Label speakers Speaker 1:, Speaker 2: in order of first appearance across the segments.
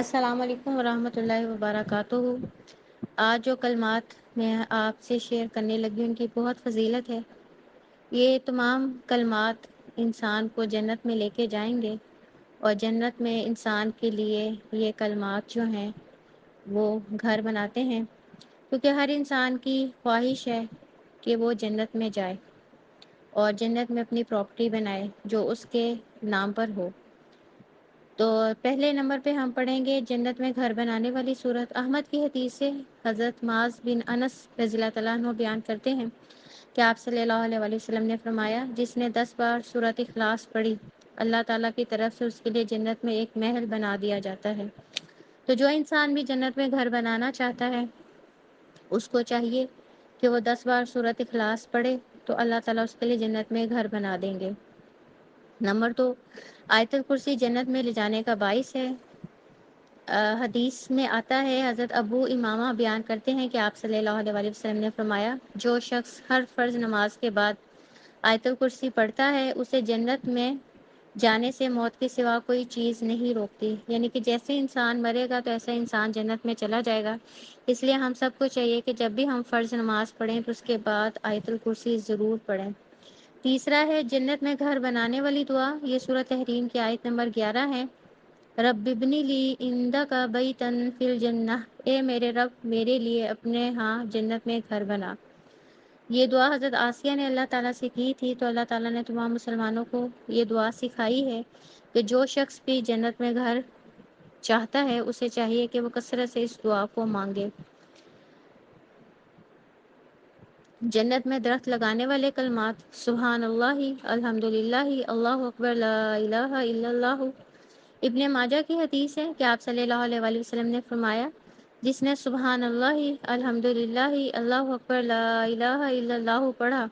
Speaker 1: السلام علیکم ورحمۃ اللہ وبرکاتہ۔ آج جو کلمات میں آپ سے شیئر کرنے لگی ان کی بہت فضیلت ہے۔ یہ تمام کلمات انسان کو جنت میں لے کے جائیں گے، اور جنت میں انسان کے لیے یہ کلمات جو ہیں وہ گھر بناتے ہیں، کیونکہ ہر انسان کی خواہش ہے کہ وہ جنت میں جائے اور جنت میں اپنی پراپرٹی بنائے جو اس کے نام پر ہو۔ تو پہلے نمبر پہ ہم پڑھیں گے جنت میں گھر بنانے والی صورت۔ احمد کی حدیث سے حضرت معاذ بن انس رضی اللہ تعالیٰ عنہ بیان کرتے ہیں کہ آپ صلی اللہ علیہ وآلہ وسلم نے فرمایا، جس نے 10 بار سورۃ اخلاص پڑھی اللہ تعالیٰ کی طرف سے اس کے لیے جنت میں ایک محل بنا دیا جاتا ہے۔ تو جو انسان بھی جنت میں گھر بنانا چاہتا ہے اس کو چاہیے کہ وہ 10 بار سورۃ اخلاص پڑھے، تو اللہ تعالیٰ اس کے لیے جنت میں گھر بنا دیں گے۔ نمبر 2، آیت الکرسی جنت میں لے جانے کا باعث ہے۔ حدیث میں آتا ہے، حضرت ابو امامہ بیان کرتے ہیں کہ آپ صلی اللہ علیہ وآلہ وسلم نے فرمایا، جو شخص ہر فرض نماز کے بعد آیت الکرسی پڑھتا ہے اسے جنت میں جانے سے موت کے سوا کوئی چیز نہیں روکتی، یعنی کہ جیسے انسان مرے گا تو ایسا انسان جنت میں چلا جائے گا۔ اس لیے ہم سب کو چاہیے کہ جب بھی ہم فرض نماز پڑھیں تو اس کے بعد آیت الکرسی ضرور پڑھیں۔ تیسرا ہے جنت میں گھر بنانے والی دعا، یہ سورۃ تحریم کی آیت نمبر 11 ہے۔ رب ابنی لی عندک بیتا فی الجنہ، اے میرے رب میرے لیے اپنے ہاں جنت میں گھر بنا۔ یہ دعا حضرت آسیہ نے اللہ تعالیٰ سے کی تھی، تو اللہ تعالیٰ نے تمام مسلمانوں کو یہ دعا سکھائی ہے کہ جو شخص بھی جنت میں گھر چاہتا ہے اسے چاہیے کہ وہ کثرت سے اس دعا کو مانگے۔ جنت میں درخت لگانے والے کلمات، سبحان اللہ، الحمد للہ، اللہ اکبر، لا الہ الا اللہ۔ ابن ماجہ کی حدیث ہے کہ آپ صلی اللہ علیہ وآلہ وسلم نے فرمایا، جس نے سبحان اللہ، الحمد للہ، اللہ اکبر، لا الہ الا اللہ پڑھا،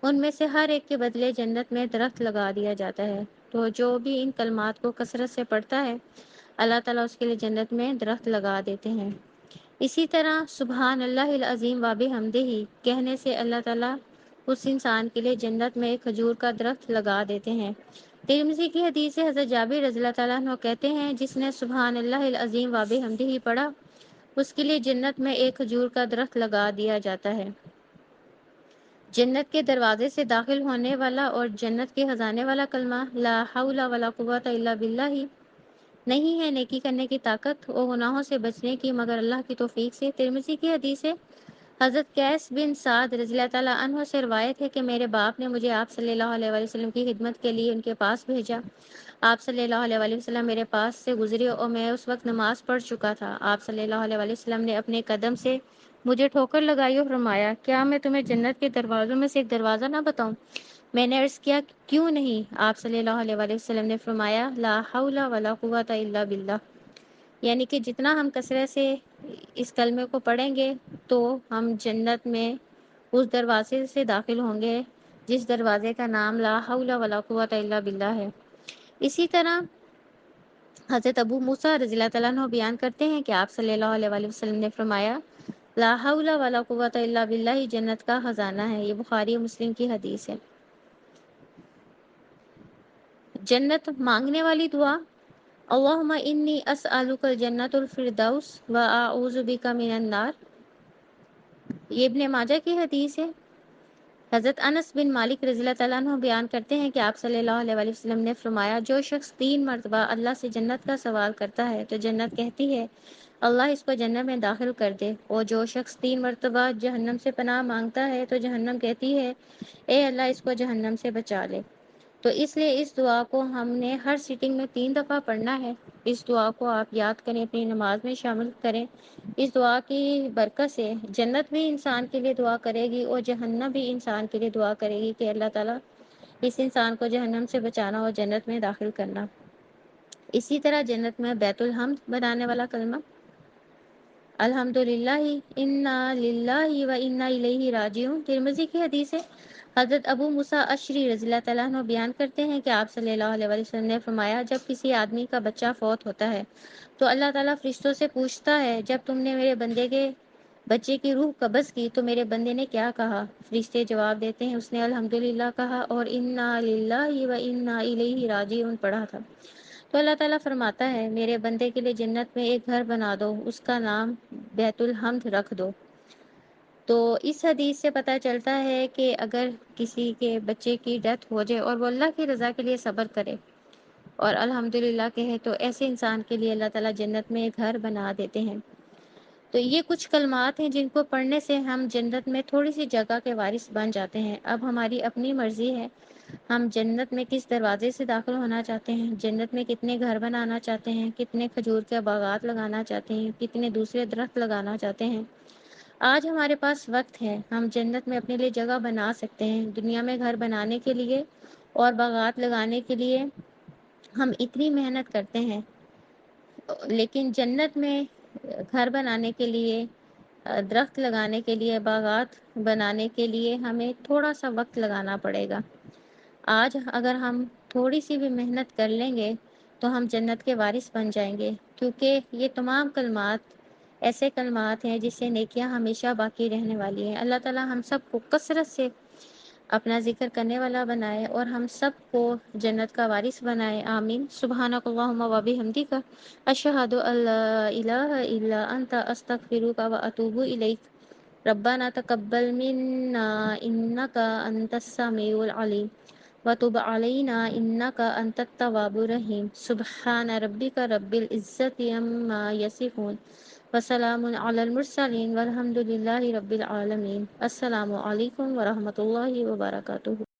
Speaker 1: ان میں سے ہر ایک کے بدلے جنت میں درخت لگا دیا جاتا ہے۔ تو جو بھی ان کلمات کو کثرت سے پڑھتا ہے اللہ تعالیٰ اس کے لیے جنت میں درخت لگا دیتے ہیں۔ اسی طرح سبحان اللہ العظیم و بحمدہ کہنے سے اللہ تعالیٰ اس انسان کے لیے جنت میں ایک کھجور کا درخت لگا دیتے ہیں۔ ترمذی کی حدیث سے حضرت جابر رضی اللہ تعالیٰ عنہ کہتے ہیں، جس نے سبحان اللہ العظیم و بحمدہ پڑھا اس کے لیے جنت میں ایک کھجور کا درخت لگا دیا جاتا ہے۔ جنت کے دروازے سے داخل ہونے والا اور جنت کے خزانے والا کلمہ، لا حول ولا قوۃ الا باللہ، نہیں ہے نیکی کرنے کی طاقت اور گناہوں سے بچنے کی مگر اللہ کی توفیق سے۔ ترمذی کی حدیث ہے، حضرت قیس بن سعد رضی اللہ تعالیٰ عنہ سے روایت ہے کہ میرے باپ نے مجھے آپ صلی اللہ علیہ وآلہ وسلم کی خدمت کے لیے ان کے پاس بھیجا۔ آپ صلی اللہ علیہ وآلہ وسلم میرے پاس سے گزرے اور میں اس وقت نماز پڑھ چکا تھا۔ آپ صلی اللہ علیہ وآلہ وسلم نے اپنے قدم سے مجھے ٹھوکر لگائی اور فرمایا، کیا میں تمہیں جنت کے دروازوں میں سے ایک دروازہ نہ بتاؤں؟ میں نے عرض کیا، کیوں نہیں؟ آپ صلی اللہ علیہ وآلہ وسلم نے فرمایا، لا حول ولا قوۃ الا باللہ، یعنی کہ جتنا ہم کثرت سے اس کلمے کو پڑھیں گے تو ہم جنت میں اس دروازے سے داخل ہوں گے جس دروازے کا نام لا حول ولا قوۃ الا باللہ ہے۔ اسی طرح حضرت ابو موسیٰ رضی اللہ تعالیٰ عنہ بیان کرتے ہیں کہ آپ صلی اللہ علیہ وآلہ وسلم نے فرمایا، لا حول ولا قوۃ الا باللہ جنت کا خزانہ ہے۔ یہ بخاری و مسلم کی حدیث ہے۔ جنت مانگنے والی دعا، اللہم انی اسألک الجنۃ الفردوس و اعوذ بک من النار، یہ ابن ماجہ کی حدیث ہے۔ حضرت انس بن مالک رضی اللہ تعالیٰ عنہ بیان کرتے ہیں کہ آپ صلی اللہ علیہ وآلہ وسلم نے فرمایا، جو شخص 3 مرتبہ اللہ سے جنت کا سوال کرتا ہے تو جنت کہتی ہے اللہ اس کو جنت میں داخل کر دے، اور جو شخص 3 مرتبہ جہنم سے پناہ مانگتا ہے تو جہنم کہتی ہے اے اللہ اس کو جہنم سے بچا لے۔ تو اس لیے اس دعا کو ہم نے ہر سیٹنگ میں 3 دفعہ پڑھنا ہے۔ اس دعا کو آپ یاد کریں، اپنی نماز میں شامل کریں۔ اس دعا کی برکت سے جنت بھی انسان کے لیے دعا کرے گی اور جہنم بھی انسان کے لیے دعا کرے گی کہ اللہ تعالیٰ اس انسان کو جہنم سے بچانا اور جنت میں داخل کرنا۔ اسی طرح جنت میں بیت الحمد بنانے والا کلمہ، الحمد للہ انا للہ و انا الیہ راجعون، ترمذی کی حدیث ہے۔ حضرت ابو موسیٰ اشعری رضی اللہ تعالیٰ عنہ بیان کرتے ہیں کہ آپ صلی اللہ علیہ وآلہ وسلم نے فرمایا، جب کسی آدمی کا بچہ فوت ہوتا ہے تو اللہ تعالیٰ فرشتوں سے پوچھتا ہے، جب تم نے میرے بندے کے بچے کی روح قبض کی تو میرے بندے نے کیا کہا؟ فرشتے جواب دیتے ہیں، اس نے الحمدللہ کہا اور انا للہ و انا الیہ راجعون پڑھا تھا۔ تو اللہ تعالیٰ فرماتا ہے میرے بندے کے لیے جنت میں ایک گھر بنا دو، اس کا نام بیت الحمد رکھ دو۔ تو اس حدیث سے پتہ چلتا ہے کہ اگر کسی کے بچے کی ڈیتھ ہو جائے اور وہ اللہ کی رضا کے لیے صبر کرے اور الحمدللہ کہے، تو ایسے انسان کے لیے اللہ تعالیٰ جنت میں ایک گھر بنا دیتے ہیں۔ تو یہ کچھ کلمات ہیں جن کو پڑھنے سے ہم جنت میں تھوڑی سی جگہ کے وارث بن جاتے ہیں۔ اب ہماری اپنی مرضی ہے، ہم جنت میں کس دروازے سے داخل ہونا چاہتے ہیں، جنت میں کتنے گھر بنانا چاہتے ہیں، کتنے کھجور کے باغات لگانا چاہتے ہیں، کتنے دوسرے درخت لگانا چاہتے ہیں۔ آج ہمارے پاس وقت ہے، ہم جنت میں اپنے لیے جگہ بنا سکتے ہیں۔ دنیا میں گھر بنانے کے لیے اور باغات لگانے کے لیے ہم اتنی محنت کرتے ہیں، لیکن جنت میں گھر بنانے کے لیے، درخت لگانے کے لیے، باغات بنانے کے لیے ہمیں تھوڑا سا وقت لگانا پڑے گا۔ آج اگر ہم تھوڑی سی بھی محنت کر لیں گے تو ہم جنت کے وارث بن جائیں گے، کیونکہ یہ تمام کلمات ایسے کلمات ہیں جس سے نیکیاں ہمیشہ باقی رہنے والی ہیں۔ اللہ تعالیٰ ہم سب کو کثرت سے اپنا ذکر کرنے والا بنائے اور ہم سب کو جنت کا وارث بنائے، آمین۔ سبحانک اللہم و بحمدک، اشہد ان لا الہ الا انت، استغفرک و اتوب الیک۔ ربنا تقبل منا انک انت السمیع العلیم وتب علینا انک انت التواب الرحیم۔ سبحان ربک رب العزت عما یصفون وسلام علی المرسلین والحمد للہ رب العالمین۔ السلام علیکم ورحمۃ اللہ وبرکاتہ۔